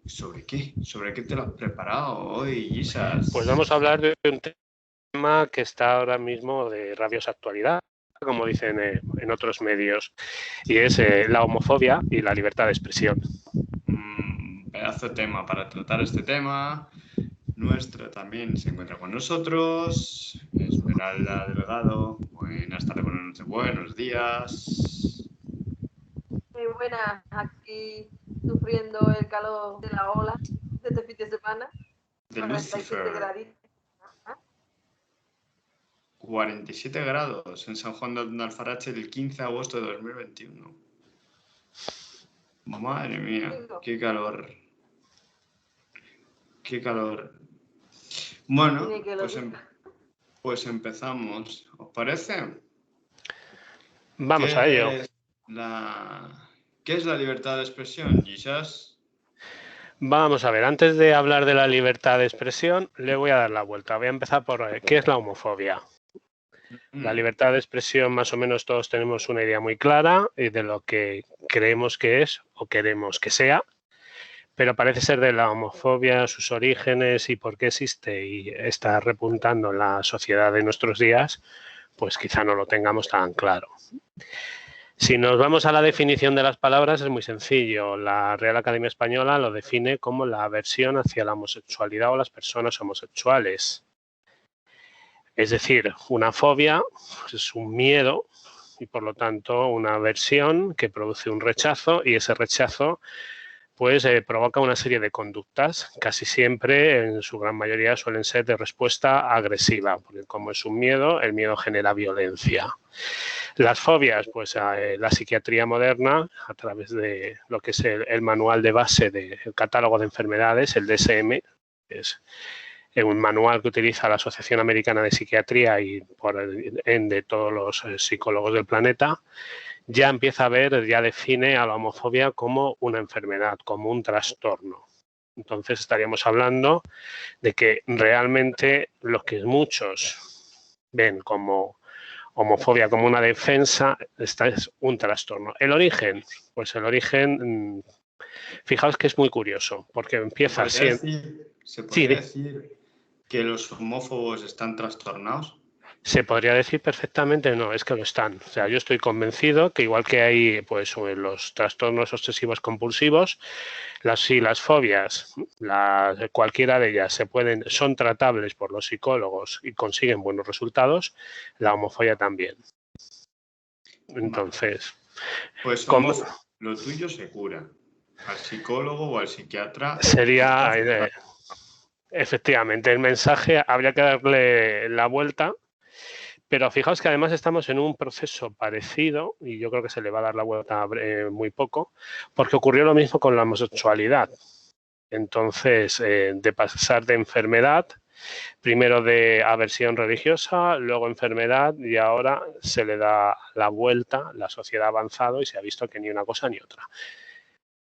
¿Sobre qué? ¿Sobre qué te lo has preparado hoy, Gisas? Pues vamos a hablar de un tema que está ahora mismo de rabiosa actualidad, como dicen en otros medios, y es la homofobia y la libertad de expresión. Pedazo de tema para tratar este tema. Nuestra también se encuentra con nosotros. Esmeralda Delgado. Buenas tardes, buenas noches, buenos días. Muy buenas, aquí sufriendo el calor de la ola de este fin de semana. De 47 Lucifer. graditos. 47 grados en San Juan de Alfarache el 15 de agosto de 2021. Madre mía, qué calor. Qué calor. Bueno, pues empezamos. ¿Os parece? Vamos a ello. ¿Qué es la libertad de expresión, Gisas? Vamos a ver, antes de hablar de la libertad de expresión, le voy a dar la vuelta. Voy a empezar por ¿qué es la homofobia? La libertad de expresión, más o menos todos tenemos una idea muy clara de lo que creemos que es o queremos que sea, pero parece ser de la homofobia, sus orígenes y por qué existe y está repuntando en la sociedad de nuestros días, pues quizá no lo tengamos tan claro. Si nos vamos a la definición de las palabras, es muy sencillo. La Real Academia Española lo define como la aversión hacia la homosexualidad o las personas homosexuales. Es decir, una fobia es un miedo y, por lo tanto, una aversión que produce un rechazo y ese rechazo pues provoca una serie de conductas. Casi siempre, en su gran mayoría, suelen ser de respuesta agresiva, porque como es un miedo, el miedo genera violencia. Las fobias, pues la psiquiatría moderna, a través de lo que es el manual de base del catálogo de enfermedades, el DSM, es un manual que utiliza la Asociación Americana de Psiquiatría y por ende todos los psicólogos del planeta, ya empieza a ver, ya define a la homofobia como una enfermedad, como un trastorno. Entonces estaríamos hablando de que realmente lo que muchos ven como homofobia como una defensa, esta es un trastorno. ¿El origen? Pues el origen, fijaos que es muy curioso, porque empieza así. ¿Se podría decir que los homófobos están trastornados? Se podría decir perfectamente, no, es que lo están. O sea, yo estoy convencido que igual que hay pues los trastornos obsesivos compulsivos, las fobias, cualquiera de ellas son tratables por los psicólogos y consiguen buenos resultados, la homofobia también. Entonces, pues lo tuyo se cura. Al psicólogo o al psiquiatra sería efectivamente el mensaje, habría que darle la vuelta. Pero fijaos que además estamos en un proceso parecido, y yo creo que se le va a dar la vuelta muy poco, porque ocurrió lo mismo con la homosexualidad. Entonces, de pasar de enfermedad, primero de aversión religiosa, luego enfermedad, y ahora se le da la vuelta, la sociedad ha avanzado y se ha visto que ni una cosa ni otra.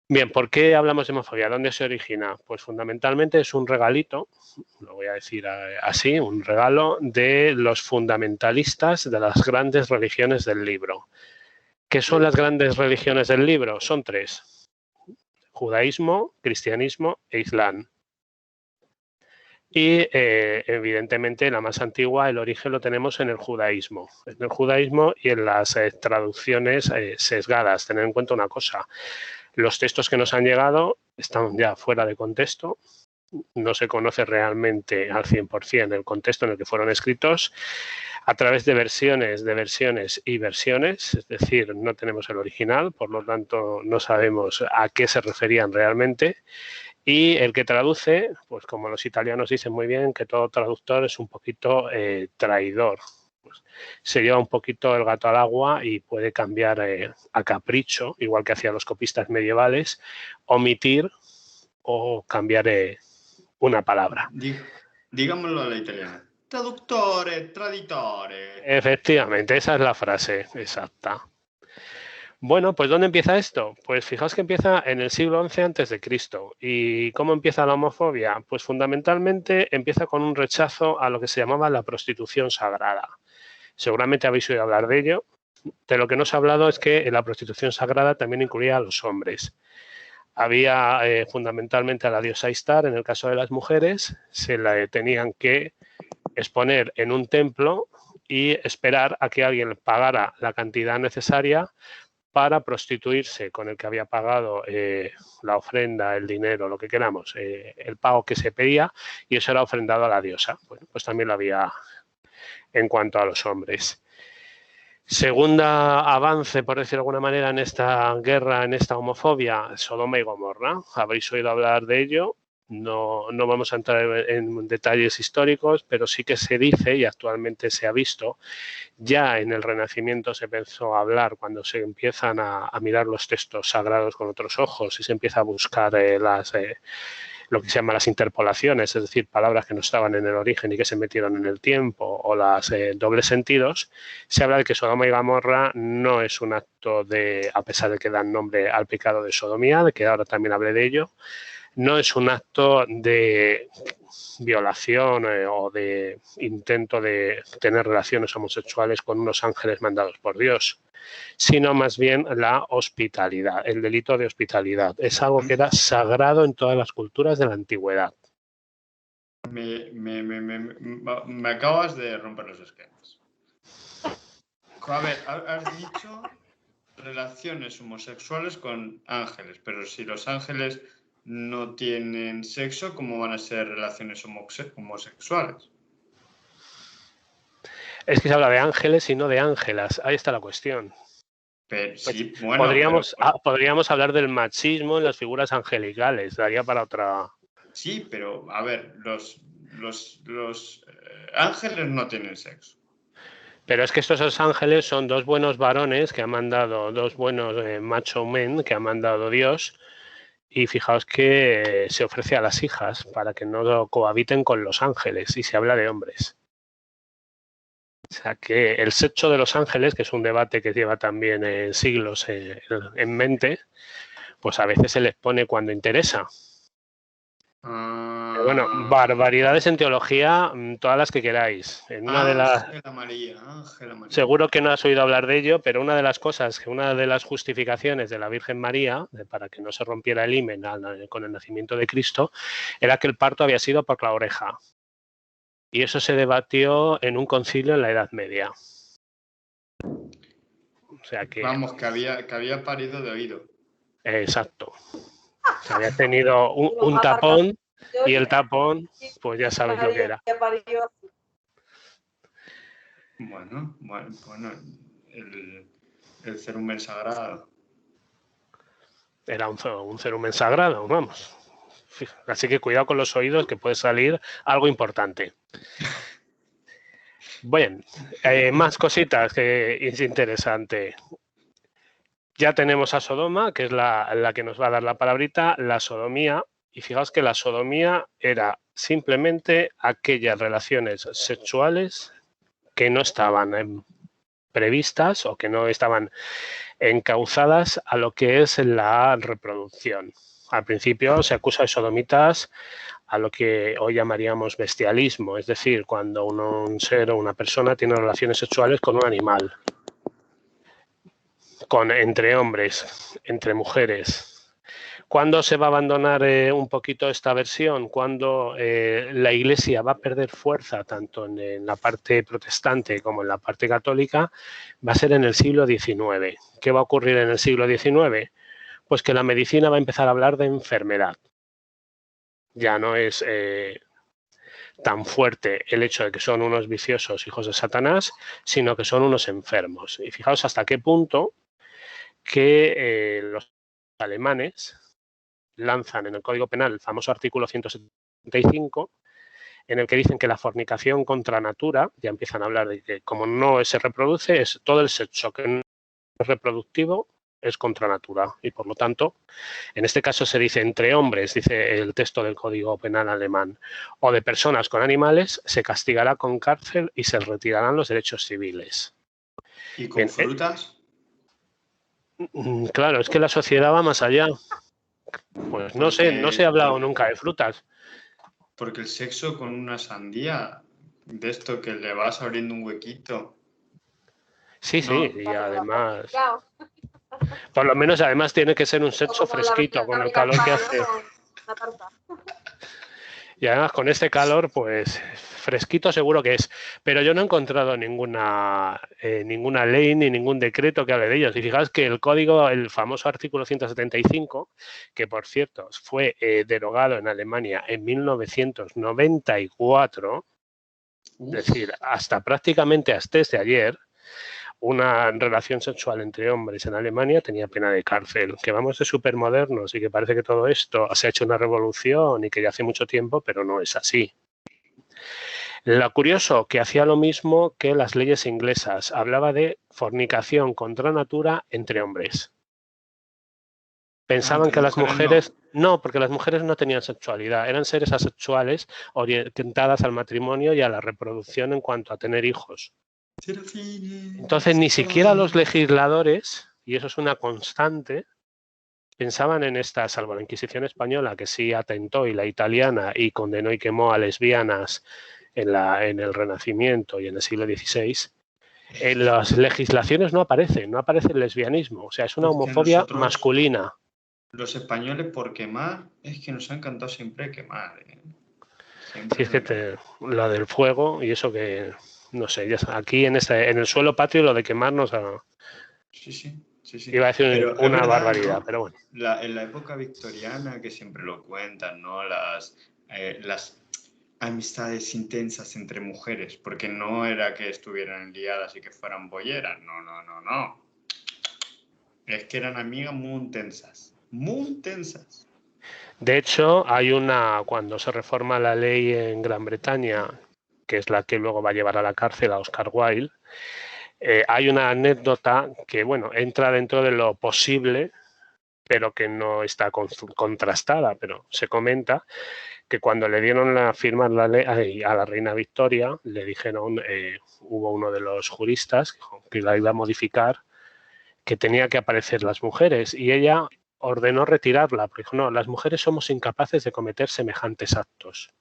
Bien, ¿por qué hablamos de homofobia? ¿Dónde se origina? Pues fundamentalmente es un regalito, lo voy a decir así, un regalo de los fundamentalistas de las grandes religiones del libro. ¿Qué son las grandes religiones del libro? Son tres: judaísmo, cristianismo e islam. Y evidentemente la más antigua, el origen lo tenemos en el judaísmo. En el judaísmo y en las traducciones sesgadas. Tener en cuenta una cosa: los textos que nos han llegado están ya fuera de contexto, no se conoce realmente al 100% el contexto en el que fueron escritos, a través de versiones y versiones, es decir, no tenemos el original, por lo tanto no sabemos a qué se referían realmente, y el que traduce, pues como los italianos dicen muy bien, que todo traductor es un poquito traidor. Pues se lleva un poquito el gato al agua y puede cambiar a capricho, igual que hacían los copistas medievales, omitir o cambiar una palabra. Digámoslo a la italiana. Traductore, traditore. Efectivamente, esa es la frase exacta. Bueno, pues ¿dónde empieza esto? Pues fijaos que empieza en el siglo XI a.C. ¿Y cómo empieza la homofobia? Pues fundamentalmente empieza con un rechazo a lo que se llamaba la prostitución sagrada. Seguramente habéis oído hablar de ello. De lo que no se ha hablado es que la prostitución sagrada también incluía a los hombres. Había fundamentalmente a la diosa Ishtar. En el caso de las mujeres, se la tenían que exponer en un templo y esperar a que alguien pagara la cantidad necesaria para prostituirse con el que había pagado la ofrenda, el dinero, lo que queramos, el pago que se pedía, y eso era ofrendado a la diosa. Bueno, pues también lo había en cuanto a los hombres. Segunda avance, por decir de alguna manera, en esta guerra, en esta homofobia, Sodoma y Gomorra. Habréis oído hablar de ello. No vamos a entrar en detalles históricos, pero sí que se dice, y actualmente se ha visto, ya en el Renacimiento se empezó a hablar cuando se empiezan a mirar los textos sagrados con otros ojos y se empieza a buscar lo que se llama las interpolaciones, es decir, palabras que no estaban en el origen y que se metieron en el tiempo, o las dobles sentidos. Se habla de que Sodoma y Gomorra no es un acto de, a pesar de que dan nombre al pecado de sodomía, de que ahora también hablé de ello, no es un acto de violación o de intento de tener relaciones homosexuales con unos ángeles mandados por Dios, sino más bien la hospitalidad, el delito de hospitalidad. Es algo que era sagrado en todas las culturas de la antigüedad. Me acabas de romper los esquemas. A ver, has dicho relaciones homosexuales con ángeles, pero si los ángeles no tienen sexo, ¿cómo van a ser relaciones homosexuales? Es que se habla de ángeles y no de ángelas. Ahí está la cuestión. Pero, sí, bueno, podríamos hablar del machismo en las figuras angelicales. Daría para otra... Sí, pero a ver, los ángeles no tienen sexo. Pero es que estos ángeles son dos buenos varones que ha mandado, dos buenos macho men que ha mandado Dios. Y fijaos que se ofrece a las hijas para que no cohabiten con los ángeles y se habla de hombres. O sea que el sexo de los ángeles, que es un debate que lleva también siglos en mente, pues a veces se les pone cuando interesa. Pero bueno, barbaridades en teología, todas las que queráis. En una de las... Ángela María. Seguro que no has oído hablar de ello, pero una de las cosas, que una de las justificaciones de la Virgen María, para que no se rompiera el himen con el nacimiento de Cristo, era que el parto había sido por la oreja. Y eso se debatió en un concilio en la Edad Media. O sea que... Vamos, que había parido de oído. Exacto. O sea, había tenido un tapón y el tapón, pues ya sabéis lo que era. Bueno, el cerumen sagrado. Era un cerumen sagrado, vamos. Así que cuidado con los oídos, que puede salir algo importante. Bueno, más cositas que es interesante. Ya tenemos a Sodoma, que es la que nos va a dar la palabrita, la sodomía. Y fijaos que la sodomía era simplemente aquellas relaciones sexuales que no estaban previstas o que no estaban encauzadas a lo que es la reproducción. Al principio se acusa de sodomitas a lo que hoy llamaríamos bestialismo, es decir, cuando un ser o una persona tiene relaciones sexuales con un animal, entre hombres, entre mujeres. ¿Cuándo se va a abandonar un poquito esta versión? Cuando la Iglesia va a perder fuerza tanto en la parte protestante como en la parte católica, va a ser en el siglo XIX. ¿Qué va a ocurrir en el siglo XIX? Pues que la medicina va a empezar a hablar de enfermedad. Ya no es tan fuerte el hecho de que son unos viciosos hijos de Satanás, sino que son unos enfermos. Y fijaos hasta qué punto que los alemanes lanzan en el Código Penal el famoso artículo 175, en el que dicen que la fornicación contra natura, ya empiezan a hablar de que como no se reproduce, es todo el sexo que no es reproductivo es contra natura. Y por lo tanto, en este caso se dice entre hombres, dice el texto del Código Penal alemán, o de personas con animales, se castigará con cárcel y se retirarán los derechos civiles. ¿Y con frutas? Claro, es que la sociedad va más allá. Pues no sé, no se ha hablado nunca de frutas. Porque el sexo con una sandía, de esto que le vas abriendo un huequito. Sí, sí, y además... Por lo menos, además, tiene que ser un sexo fresquito, con el calor que hace. Una tarta. Y además, con este calor, pues fresquito seguro que es. Pero yo no he encontrado ninguna ley ni ningún decreto que hable de ellos. Y fijaos que el código, el famoso artículo 175, que por cierto fue derogado en Alemania en 1994, es decir, hasta prácticamente hasta desde ayer, una relación sexual entre hombres en Alemania tenía pena de cárcel. Que vamos de supermodernos y que parece que todo esto se ha hecho una revolución y que ya hace mucho tiempo, pero no es así. Lo curioso, que hacía lo mismo que las leyes inglesas. Hablaba de fornicación contra natura entre hombres. Pensaban que las mujeres... No, porque las mujeres no tenían sexualidad. Eran seres asexuales orientadas al matrimonio y a la reproducción en cuanto a tener hijos. Entonces, ni siquiera los legisladores, y eso es una constante, pensaban en esta, salvo la Inquisición española, que sí atentó, y la italiana, y condenó y quemó a lesbianas en el Renacimiento y en el siglo XVI. En las legislaciones no aparece el lesbianismo, o sea, es una homofobia masculina. Los españoles, por quemar, es que nos ha encantado siempre quemar. Siempre sí, es que lo del fuego y eso que... No sé, ya aquí en el suelo patrio lo de quemarnos a... Sí. Iba a decir una barbaridad, ¿no? Pero bueno. En la época victoriana, que siempre lo cuentan, ¿no? Las amistades intensas entre mujeres, porque no era que estuvieran liadas y que fueran bolleras, no. Es que eran amigas muy intensas. De hecho, cuando se reforma la ley en Gran Bretaña, que es la que luego va a llevar a la cárcel a Oscar Wilde, hay una anécdota que, bueno, entra dentro de lo posible, pero que no está contrastada, pero se comenta que cuando le dieron a firmar la ley a la reina Victoria, le dijeron, hubo uno de los juristas que la iba a modificar, que tenía que aparecer las mujeres, y ella ordenó retirarla, porque dijo, no, las mujeres somos incapaces de cometer semejantes actos.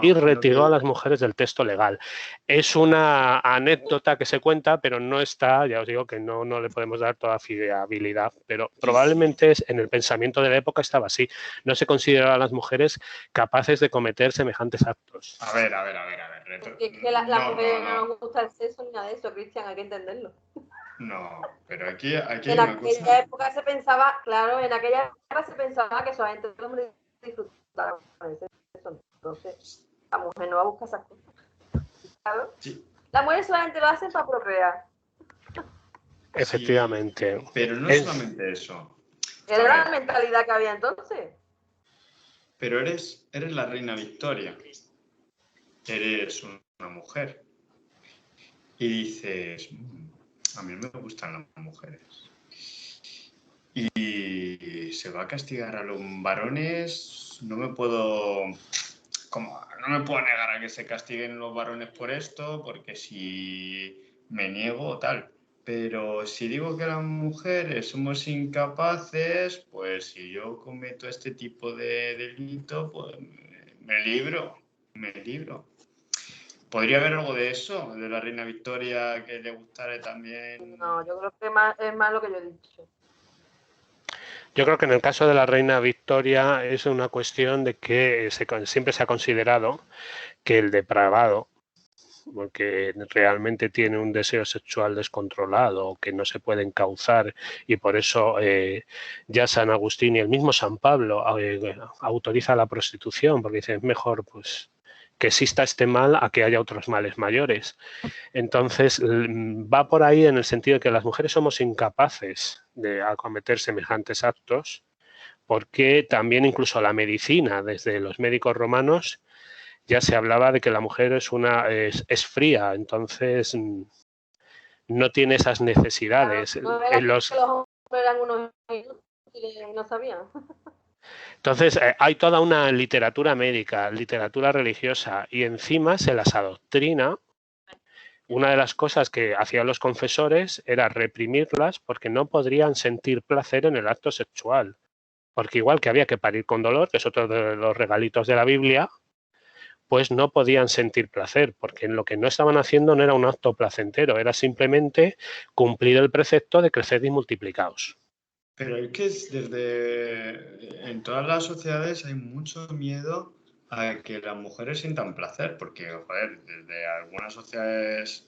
Y retiró a las mujeres del texto legal. Es una anécdota que se cuenta, pero no está, ya os digo que no le podemos dar toda fiabilidad, pero probablemente en el pensamiento de la época estaba así. No se consideraba a las mujeres capaces de cometer semejantes actos. A ver. Porque es que las mujeres no nos gusta el sexo ni nada de eso, Cristian, hay que entenderlo. No, pero aquí en aquella época se pensaba, claro, que solamente el hombre disfrutaba con ese sexo. Entonces, la mujer no va a buscar esas cosas. ¿Claro? Sí. Las mujeres solamente lo hacen para procrear. Efectivamente. Sí, pero no solamente eso. Era la mentalidad que había entonces. Pero eres la reina Victoria. Eres una mujer. Y dices, a mí no me gustan las mujeres. Y se va a castigar a los varones. No me puedo negar a que se castiguen los varones por esto, porque si me niego tal. Pero si digo que las mujeres somos incapaces, pues si yo cometo este tipo de delito, pues me libro. ¿Podría haber algo de eso, de la reina Victoria, que le gustara también? No, yo creo que es más lo que yo he dicho. Yo creo que en el caso de la reina Victoria es una cuestión de que siempre se ha considerado que el depravado, porque realmente tiene un deseo sexual descontrolado que no se puede encauzar, y por eso ya San Agustín y el mismo San Pablo autoriza la prostitución, porque dice, es mejor pues que exista este mal a que haya otros males mayores. Entonces, va por ahí en el sentido de que las mujeres somos incapaces de acometer semejantes actos, porque también incluso la medicina, desde los médicos romanos, ya se hablaba de que la mujer es fría, entonces no tiene esas necesidades. No era que los hombres eran unos y no sabían. Entonces, hay toda una literatura médica, literatura religiosa, y encima se las adoctrina. Una de las cosas que hacían los confesores era reprimirlas porque no podrían sentir placer en el acto sexual. Porque igual que había que parir con dolor, que es otro de los regalitos de la Biblia, pues no podían sentir placer, porque lo que no estaban haciendo no era un acto placentero, era simplemente cumplir el precepto de crecer y multiplicaos. Pero es que en todas las sociedades hay mucho miedo a que las mujeres sientan placer, porque, joder, desde algunas sociedades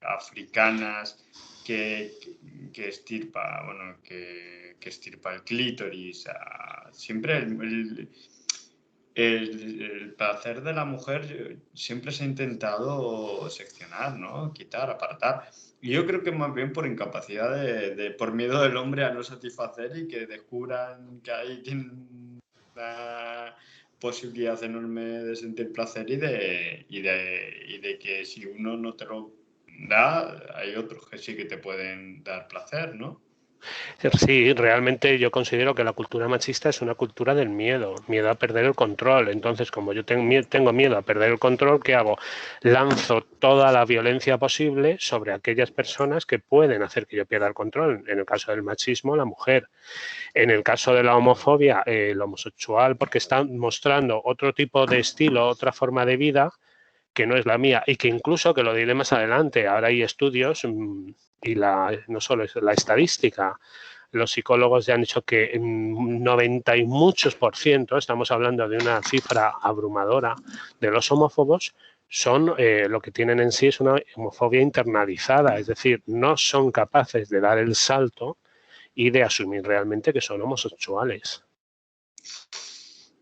africanas que estirpa, bueno, que estirpa el clítoris, siempre el placer de la mujer siempre se ha intentado seccionar, ¿no? Quitar, apartar. Y yo creo que más bien por incapacidad por miedo del hombre a no satisfacer y que descubran que ahí tienen una posibilidad enorme de sentir placer y de que si uno no te lo da, hay otros que sí que te pueden dar placer, ¿no? Sí, realmente yo considero que la cultura machista es una cultura del miedo, miedo a perder el control. Entonces, como yo tengo miedo a perder el control, ¿qué hago? Lanzo toda la violencia posible sobre aquellas personas que pueden hacer que yo pierda el control. En el caso del machismo, la mujer. En el caso de la homofobia, el homosexual, porque están mostrando otro tipo de estilo, otra forma de vida que no es la mía y que incluso, que lo diré más adelante, ahora hay estudios y no solo es la estadística, los psicólogos ya han dicho que en 90 y muchos %, estamos hablando de una cifra abrumadora, de los homófobos son lo que tienen en sí es una homofobia internalizada, es decir, no son capaces de dar el salto y de asumir realmente que son homosexuales.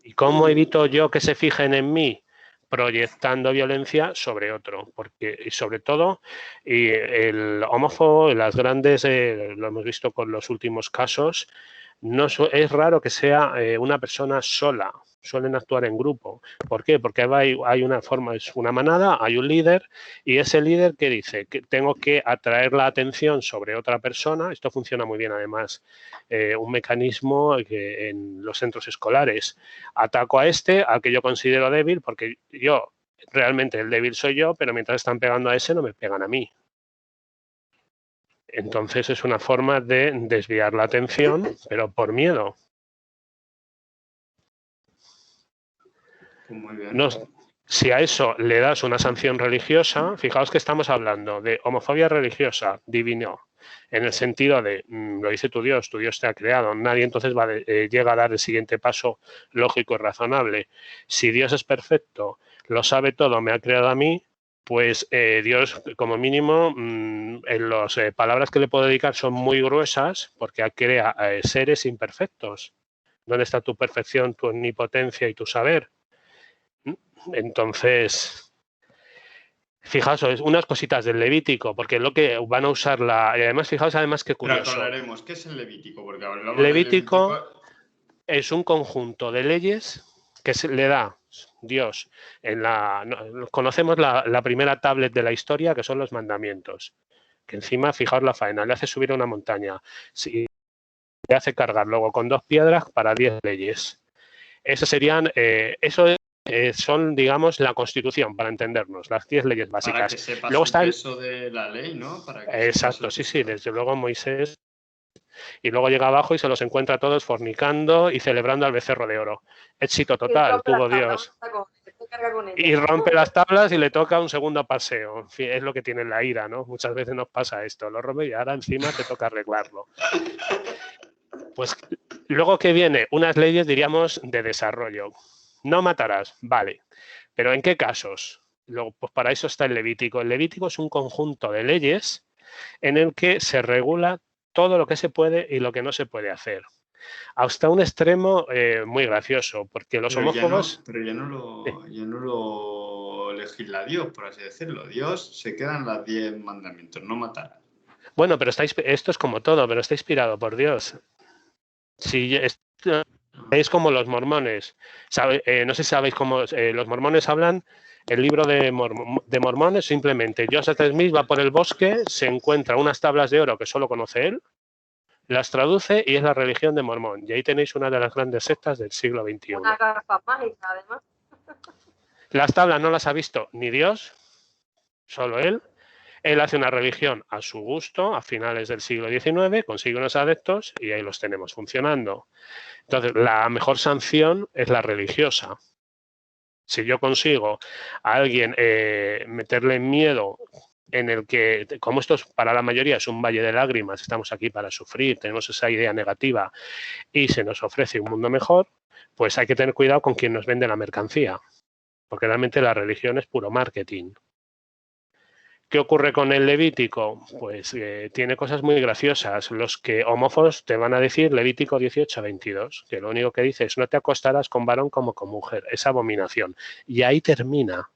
¿Y cómo evito yo que se fijen en mí? Proyectando violencia sobre otro, porque y sobre todo y el homófobo, las grandes, lo hemos visto con los últimos casos, no es raro que sea una persona sola, suelen actuar en grupo. ¿Por qué? Porque hay una forma, es una manada, hay un líder y ese líder que dice que tengo que atraer la atención sobre otra persona. Esto funciona muy bien además, un mecanismo que en los centros escolares. Ataco a este, al que yo considero débil, porque yo realmente el débil soy yo, pero mientras están pegando a ese no me pegan a mí. Entonces es una forma de desviar la atención, pero por miedo. Muy bien. No, si a eso le das una sanción religiosa, fijaos que estamos hablando de homofobia religiosa, divino, en el sentido de, lo dice tu Dios te ha creado, nadie entonces llega a dar el siguiente paso lógico y razonable. Si Dios es perfecto, lo sabe todo, me ha creado a mí, pues Dios, como mínimo, en las palabras que le puedo dedicar son muy gruesas porque crea seres imperfectos. ¿Dónde está tu perfección, tu omnipotencia y tu saber? Entonces, fijaos, es unas cositas del Levítico, porque es lo que van a usar y además, fijaos, además qué curioso. Pero hablaremos, ¿qué es el Levítico? Porque hablamos Levítico del Levítico es un conjunto de leyes que le da Dios. Conocemos la primera tablet de la historia, que son los mandamientos. Que encima, fijaos la faena, le hace subir a una montaña. Le hace cargar luego con 2 piedras para 10 leyes. Eso serían, son, digamos, la Constitución, para entendernos, las 10 leyes básicas. Para que sepas luego el está peso de la ley, ¿no? Exacto, sí, desde luego Moisés. Y luego llega abajo y se los encuentra todos fornicando y celebrando al becerro de oro. Éxito total, tuvo Dios. Y rompe las tablas y le toca un segundo paseo. En fin, es lo que tiene la ira, ¿no? Muchas veces nos pasa esto, lo rompe y ahora encima te toca arreglarlo. Pues luego que viene, unas leyes, diríamos, de desarrollo. No matarás, vale. ¿Pero en qué casos? Luego, pues para eso está el Levítico. El Levítico es un conjunto de leyes en el que se regula todo lo que se puede y lo que no se puede hacer. Hasta un extremo muy gracioso, porque los homófobos... Pero ya no lo legisla Dios, por así decirlo. Dios se quedan los 10 mandamientos, no matarás. Bueno, pero esto es como todo, pero está inspirado por Dios. Si es como los mormones. No sé si sabéis cómo los mormones hablan. El libro de Mormón es simplemente Joseph Smith va por el bosque, se encuentra unas tablas de oro que solo conoce él, las traduce y es la religión de Mormón. Y ahí tenéis una de las grandes sectas del siglo XXI. Una garrafa mágica, además. Las tablas no las ha visto ni Dios, solo él. Él hace una religión a su gusto a finales del siglo XIX, consigue unos adeptos y ahí los tenemos funcionando. Entonces, la mejor sanción es la religiosa. Si yo consigo a alguien meterle miedo en el que, como esto para la mayoría es un valle de lágrimas, estamos aquí para sufrir, tenemos esa idea negativa y se nos ofrece un mundo mejor, pues hay que tener cuidado con quien nos vende la mercancía, porque realmente la religión es puro marketing. ¿Qué ocurre con el Levítico? Pues tiene cosas muy graciosas. Los que homófobos te van a decir Levítico 18-22, que lo único que dice es no te acostarás con varón como con mujer. Es abominación. Y ahí termina.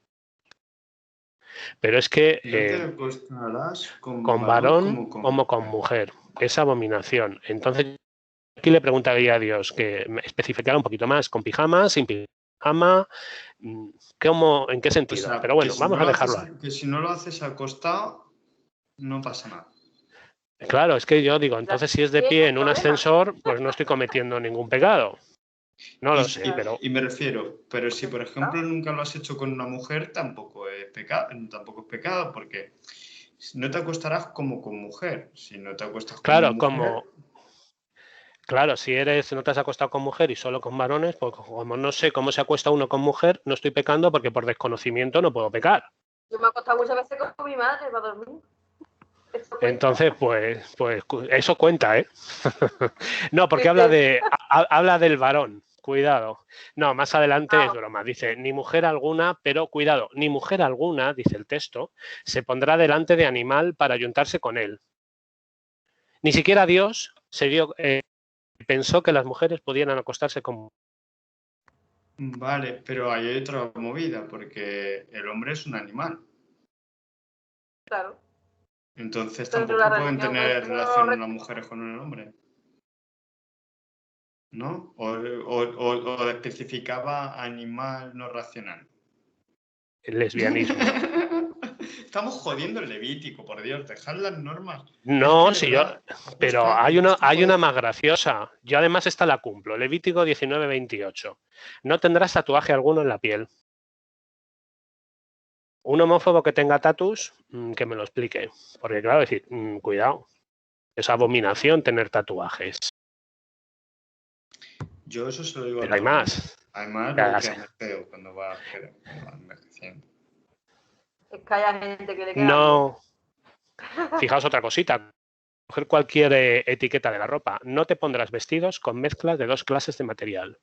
Pero es que No te acostarás con varón como con mujer. Es abominación. Entonces, aquí le preguntaría a Dios que me especificara un poquito más, con pijama, sin pijama, ¿cómo, en qué O sentido? sea, Pero bueno, vamos a dejarlo ahí. que si no lo haces acostado, no pasa nada. Claro, es que yo digo, entonces si es de pie en un ascensor, pues no estoy cometiendo ningún pecado. No lo sé, pero... Y me refiero, pero si por ejemplo nunca lo has hecho con una mujer, tampoco es pecado, porque no te acostarás como con mujer. Si no te acuestas Claro, con mujer... Claro, si no te has acostado con mujer y solo con varones, pues como no sé cómo se acuesta uno con mujer, no estoy pecando porque por desconocimiento no puedo pecar. Yo me he acostado muchas veces con mi madre para dormir. Entonces, pues eso cuenta, ¿eh? No, porque habla del varón. Cuidado. No, más adelante es broma. Dice, ni mujer alguna, pero cuidado, ni mujer alguna, dice el texto, se pondrá delante de animal para ayuntarse con él. Ni siquiera Dios pensó que las mujeres pudieran acostarse con... Vale, pero hay otra movida, porque el hombre es un animal. Claro. Entonces tampoco pueden tener relación las mujeres con el hombre. ¿No? O especificaba animal no racional. El lesbianismo. Estamos jodiendo el Levítico, por Dios, dejad las normas. No, es que sí, verdad, pero hay una más graciosa. Yo además esta la cumplo. Levítico 19-28. No tendrás tatuaje alguno en la piel. Un homófobo que tenga tatus, que me lo explique. Porque claro, decir, cuidado. Es abominación tener tatuajes. Yo eso se lo digo pero a hay todo el más. mundo. Hay más porque es feo cuando va envejeciendo. Es que haya gente que le queda... No. Fijaos otra cosita. Coger cualquier etiqueta de la ropa. No te pondrás vestidos con mezclas de dos clases de material.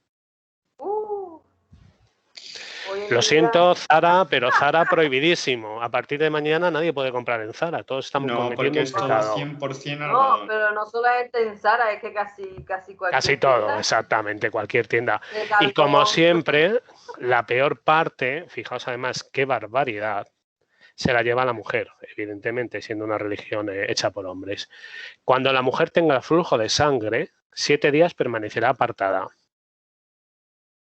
Lo siento, Zara, pero Zara prohibidísimo. A partir de mañana nadie puede comprar en Zara. Todos estamos cometiendo un pecado. 100% algodón. No, pero no solamente en Zara, es que casi cualquier Casi todo, tienda, exactamente, cualquier tienda. Y como siempre, la peor parte, fijaos además qué barbaridad, se la lleva la mujer, evidentemente, siendo una religión hecha por hombres. Cuando la mujer tenga flujo de sangre, 7 días permanecerá apartada.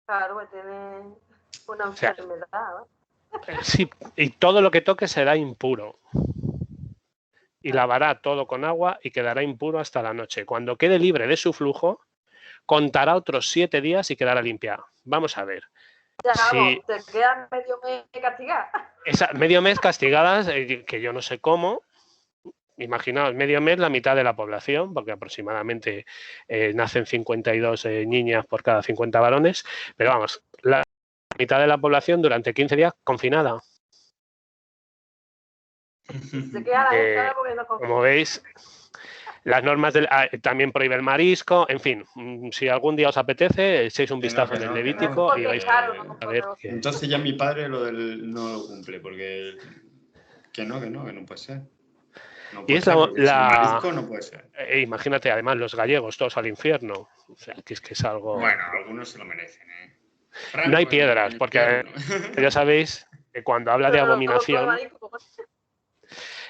Claro, que tiene una enfermedad. ¿No? Sí, y todo lo que toque será impuro. Y lavará todo con agua y quedará impuro hasta la noche. Cuando quede libre de su flujo, contará otros 7 días y quedará limpia. Vamos a ver. Ya, vamos, te quedan medio mes castigadas. Medio mes castigadas, que yo no sé cómo. Imaginaos, medio mes la mitad de la población, porque aproximadamente nacen 52 niñas por cada 50 varones, pero vamos, la mitad de la población durante 15 días confinada. Se queda la porque no confía. Como veis, las normas también prohíbe el marisco, en fin, si algún día os apetece, echéis un vistazo en el Levítico y vais a ver que... Entonces ya mi padre no lo cumple, porque que no puede ser. No puede y es ser, porque sin marisco no puede ser. Imagínate, además, los gallegos todos al infierno. O sea, que es algo... Bueno, algunos se lo merecen, ¿eh? Franco, no hay piedras, porque ya sabéis que cuando habla de abominación,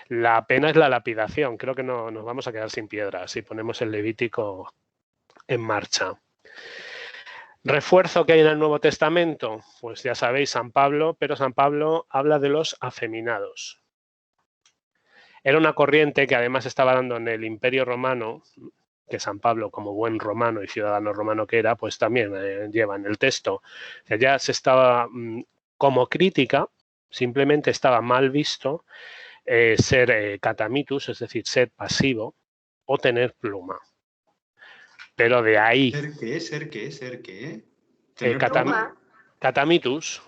la pena es la lapidación. Creo que no nos vamos a quedar sin piedras si ponemos el Levítico en marcha. ¿Refuerzo que hay en el Nuevo Testamento? Pues ya sabéis, San Pablo, pero San Pablo habla de los afeminados. Era una corriente que además estaba dando en el Imperio Romano, que San Pablo, como buen romano y ciudadano romano que era, pues también lleva en el texto. Ya se estaba, como crítica, simplemente estaba mal visto ser catamitus, es decir, ser pasivo o tener pluma. Pero de ahí... ¿Ser qué? Catamitus,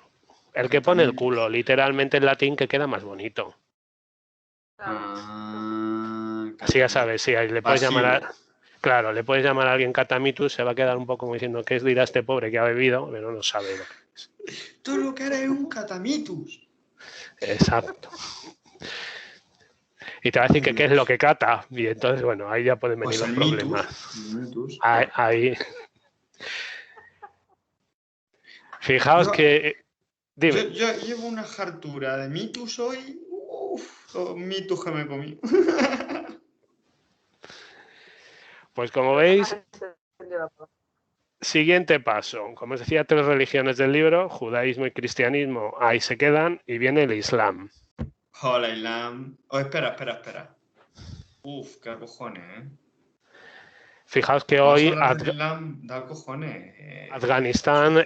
el que pone el culo, literalmente en latín, que queda más bonito. Así ya sabes, sí, le puedes llamar a... Claro, le puedes llamar a alguien catamitus, se va a quedar un poco como diciendo, ¿qué dirá este pobre que ha bebido? Pero no sabe lo que es. Tú lo que eres un catamitus. Exacto. Y te va a decir que qué es lo que cata. Y entonces, bueno, ahí ya pueden venir los problemas. Mitus. Ahí. Fijaos que... Dime. Yo llevo una hartura de mitus hoy. Uf, los mitus que me comí. Pues como veis, siguiente paso. Como os decía, 3 religiones del libro, judaísmo y cristianismo, ahí se quedan y viene el islam. Hola, Islam. Oh, espera. Uf, qué cojones, ¿eh? Fijaos que hoy Islam da cojones. Afganistán,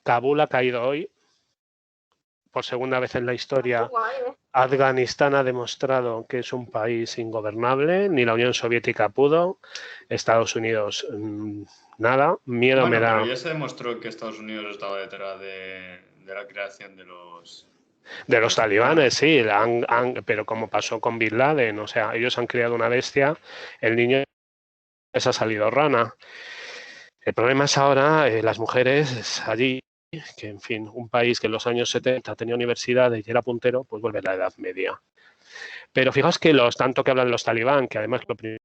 Kabul ha caído hoy. Por segunda vez en la historia, Afganistán ha demostrado que es un país ingobernable. Ni la Unión Soviética pudo. Estados Unidos, nada. Miedo me da. Pero ya se demostró que Estados Unidos estaba detrás de la creación de los... De los talibanes, sí, pero como pasó con Bin Laden, o sea, ellos han creado una bestia, el niño les ha salido rana. El problema es ahora las mujeres allí, que en fin, un país que en los años 70 tenía universidades y era puntero, pues vuelve a la Edad Media. Pero fijaos que tanto que hablan los talibán, que además lo primero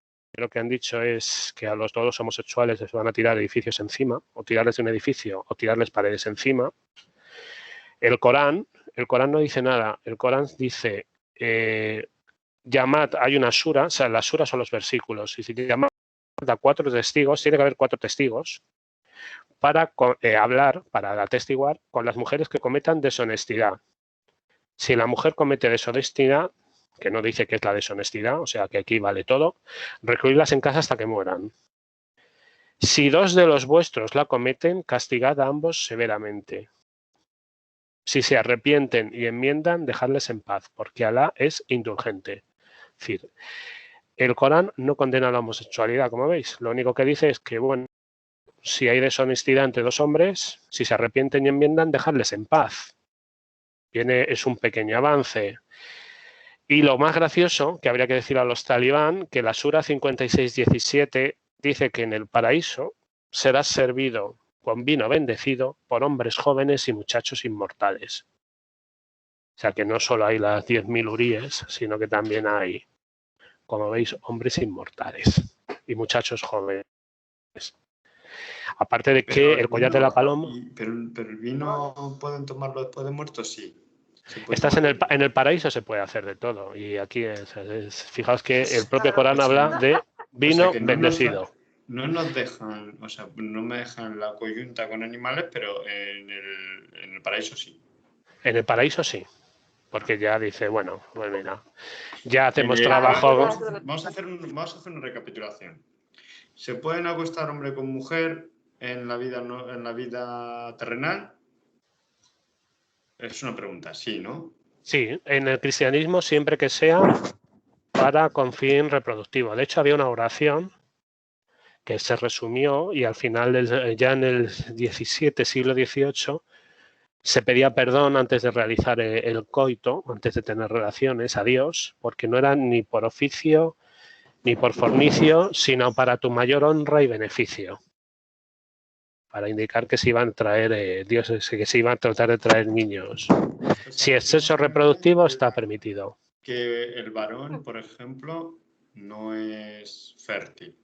que han dicho es que a todos los homosexuales les van a tirar edificios encima, o tirarles de un edificio, o tirarles paredes encima. El Corán no dice nada. El Corán dice, llamad, hay una sura, o sea, las suras son los versículos, y si llamad a 4 testigos, tiene que haber 4 testigos para hablar, para atestiguar con las mujeres que cometan deshonestidad. Si la mujer comete deshonestidad, que no dice que es la deshonestidad, o sea que aquí vale todo, recluirlas en casa hasta que mueran. Si 2 de los vuestros la cometen, castigad a ambos severamente. Si se arrepienten y enmiendan, dejadles en paz, porque Alá es indulgente. Es decir, el Corán no condena la homosexualidad, como veis. Lo único que dice es que, bueno, si hay deshonestidad entre 2 hombres, si se arrepienten y enmiendan, dejadles en paz. Es un pequeño avance. Y lo más gracioso, que habría que decir a los talibán, que la Sura 56:17 dice que en el paraíso serás servido con vino bendecido por hombres jóvenes y muchachos inmortales. O sea que no solo hay las 10.000 huríes, sino que también hay, como veis, hombres inmortales y muchachos jóvenes. Aparte de que el collar de la paloma... Pero el vino pueden tomarlo después de muerto, sí. Estás en el paraíso, se puede hacer de todo. Y aquí, fijaos que el propio Corán habla de vino bendecido. No nos dejan, o sea, no me dejan la coyunta con animales, pero en el paraíso sí. En el paraíso sí, porque ya dice, bueno, pues mira, ya hacemos trabajo. Vamos a hacer una recapitulación. ¿Se pueden acostar hombre con mujer en la vida terrenal? Es una pregunta, sí, ¿no? Sí, en el cristianismo siempre que sea con fin reproductivo. De hecho, había una oración que se resumió y al final, ya en el siglo XVIII, se pedía perdón antes de realizar el coito, antes de tener relaciones, a Dios, porque no era ni por oficio ni por fornicio, sino para tu mayor honra y beneficio. Para indicar que se iban a traer que se iban a tratar de traer niños. Si es sexo reproductivo, está permitido. Que el varón, por ejemplo, no es fértil.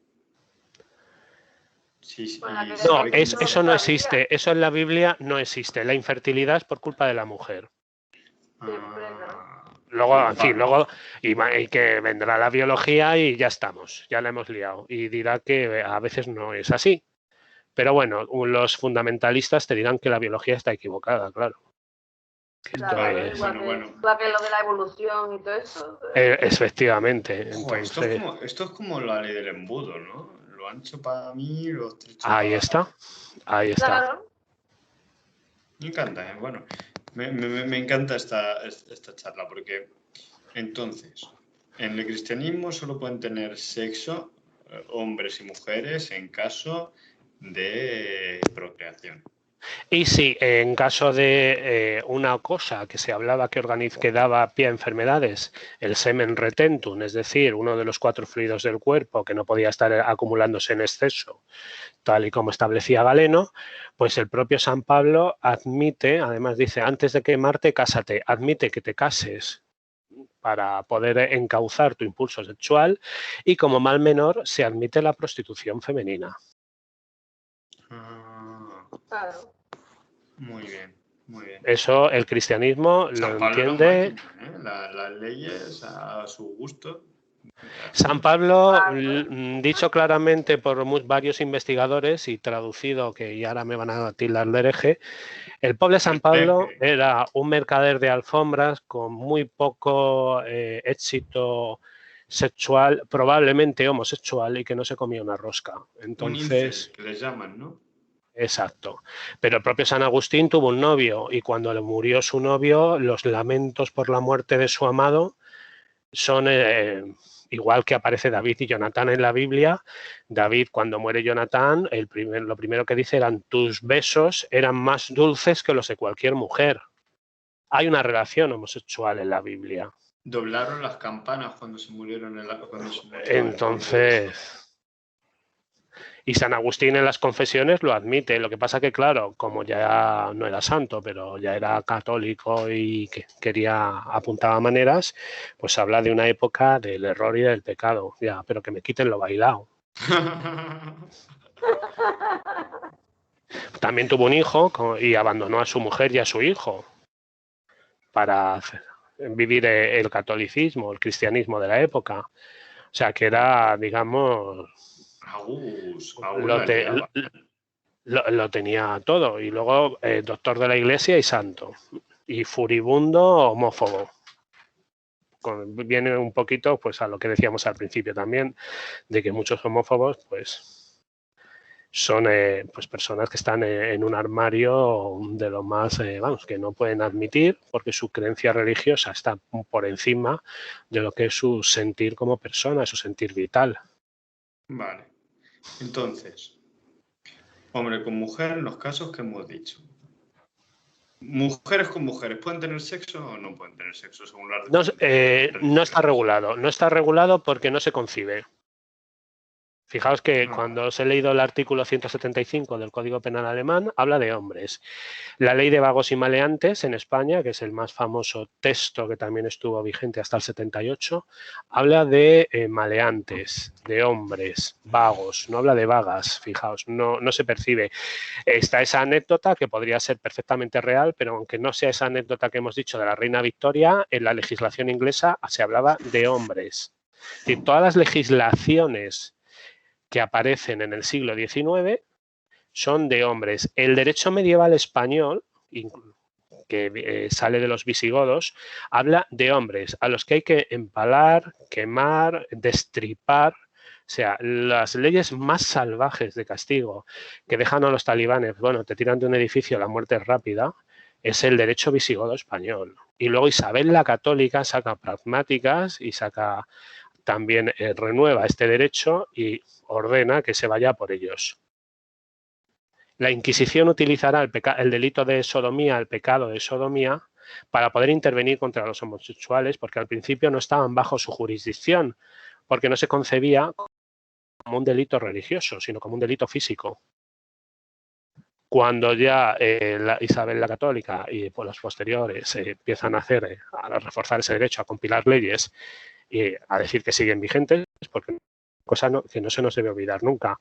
No, eso no existe. Eso en la Biblia no existe. La infertilidad es por culpa de la mujer. Luego, en fin, y que vendrá la biología y ya estamos, ya la hemos liado. Y dirá que a veces no es así. Pero bueno, los fundamentalistas te dirán que la biología está equivocada, claro. Claro, igual que lo de la evolución y todo eso. Efectivamente. Entonces... esto es como la ley del embudo, ¿no? Lo ancho para mí, lo estrecho para... Ahí está. Claro. Me encanta, bueno. Me encanta esta charla porque entonces, en el cristianismo solo pueden tener sexo hombres y mujeres en caso de procreación. Y sí, en caso de una cosa que se hablaba que daba pie a enfermedades, el semen retentum, es decir, uno de los 4 fluidos del cuerpo que no podía estar acumulándose en exceso, tal y como establecía Galeno, pues el propio San Pablo admite, además dice, antes de quemarte, cásate, admite que te cases para poder encauzar tu impulso sexual y como mal menor se admite la prostitución femenina. Claro. Muy bien, muy bien. Eso el cristianismo San lo Pablo era un entiende. máquina, ¿eh? Las leyes a su gusto. San Pablo, dicho claramente por varios investigadores y traducido, que ya ahora me van a tildar de hereje, el pobre San Pablo era un mercader de alfombras con muy poco éxito sexual, probablemente homosexual, y que no se comía una rosca. Entonces, un incel, que les llaman, ¿no? Exacto. Pero el propio San Agustín tuvo un novio y cuando le murió su novio, los lamentos por la muerte de su amado son igual que aparece David y Jonatán en la Biblia. David, cuando muere Jonatán, lo primero que dice eran: tus besos eran más dulces que los de cualquier mujer. Hay una relación homosexual en la Biblia. Doblaron las campanas cuando se murieron. Entonces, y San Agustín en las confesiones lo admite. Lo que pasa que, claro, como ya no era santo, pero ya era católico y que apuntaba maneras, pues habla de una época del error y del pecado. Ya, pero que me quiten lo bailado. También tuvo un hijo y abandonó a su mujer y a su hijo para vivir el catolicismo, el cristianismo de la época. O sea, que era, digamos... Lo tenía todo. Y luego doctor de la Iglesia y santo. Y furibundo homófobo. Viene un poquito pues a lo que decíamos al principio también, de que muchos homófobos pues son pues personas que están en un armario de lo más, vamos, que no pueden admitir porque su creencia religiosa está por encima de lo que es su sentir como persona, su sentir vital. Vale. Entonces, hombre con mujer en los casos que hemos dicho. ¿Mujeres con mujeres pueden tener sexo o no pueden tener sexo según las no está regulado. No está regulado porque no se concibe. Fijaos que cuando os he leído el artículo 175 del Código Penal alemán, habla de hombres. La ley de vagos y maleantes en España, que es el más famoso texto que también estuvo vigente hasta el 78, habla de maleantes, de hombres, vagos, no habla de vagas, fijaos, no se percibe. Está esa anécdota que podría ser perfectamente real, pero aunque no sea esa anécdota que hemos dicho de la reina Victoria, en la legislación inglesa se hablaba de hombres. Es decir, todas las legislaciones que aparecen en el siglo XIX son de hombres. El derecho medieval español, que sale de los visigodos, habla de hombres a los que hay que empalar, quemar, destripar. O sea, las leyes más salvajes de castigo que dejan a los talibanes, bueno, te tiran de un edificio, la muerte es rápida, es el derecho visigodo español. Y luego Isabel la Católica saca pragmáticas y saca también renueva este derecho y ordena que se vaya por ellos. La Inquisición utilizará el delito de sodomía, el pecado de sodomía, para poder intervenir contra los homosexuales, porque al principio no estaban bajo su jurisdicción, porque no se concebía como un delito religioso, sino como un delito físico. Cuando ya Isabel la Católica y por los posteriores empiezan a reforzar ese derecho, a compilar leyes y a decir que siguen vigentes, porque cosa que no se nos debe olvidar nunca.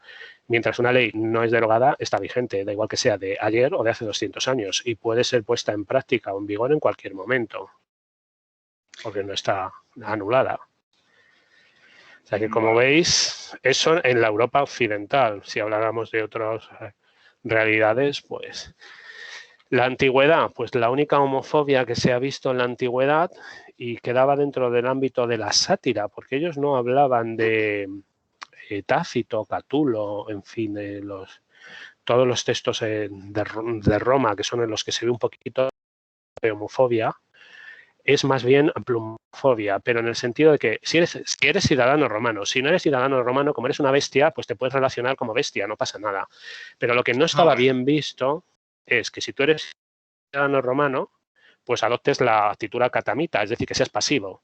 Mientras una ley no es derogada, está vigente, da igual que sea de ayer o de hace 200 años, y puede ser puesta en práctica o en vigor en cualquier momento, porque no está anulada. O sea que, como veis, eso en la Europa occidental. Si habláramos de otras realidades, pues... La antigüedad, pues la única homofobia que se ha visto en la antigüedad y quedaba dentro del ámbito de la sátira, porque ellos no hablaban de Tácito, Catulo, en fin, todos los textos de Roma, que son en los que se ve un poquito de homofobia, es más bien plumofobia, pero en el sentido de que si eres ciudadano romano, si no eres ciudadano romano, como eres una bestia, pues te puedes relacionar como bestia, no pasa nada. Pero lo que no estaba bien visto es que si tú eres ciudadano romano, pues adoptes la actitud catamita, es decir, que seas pasivo.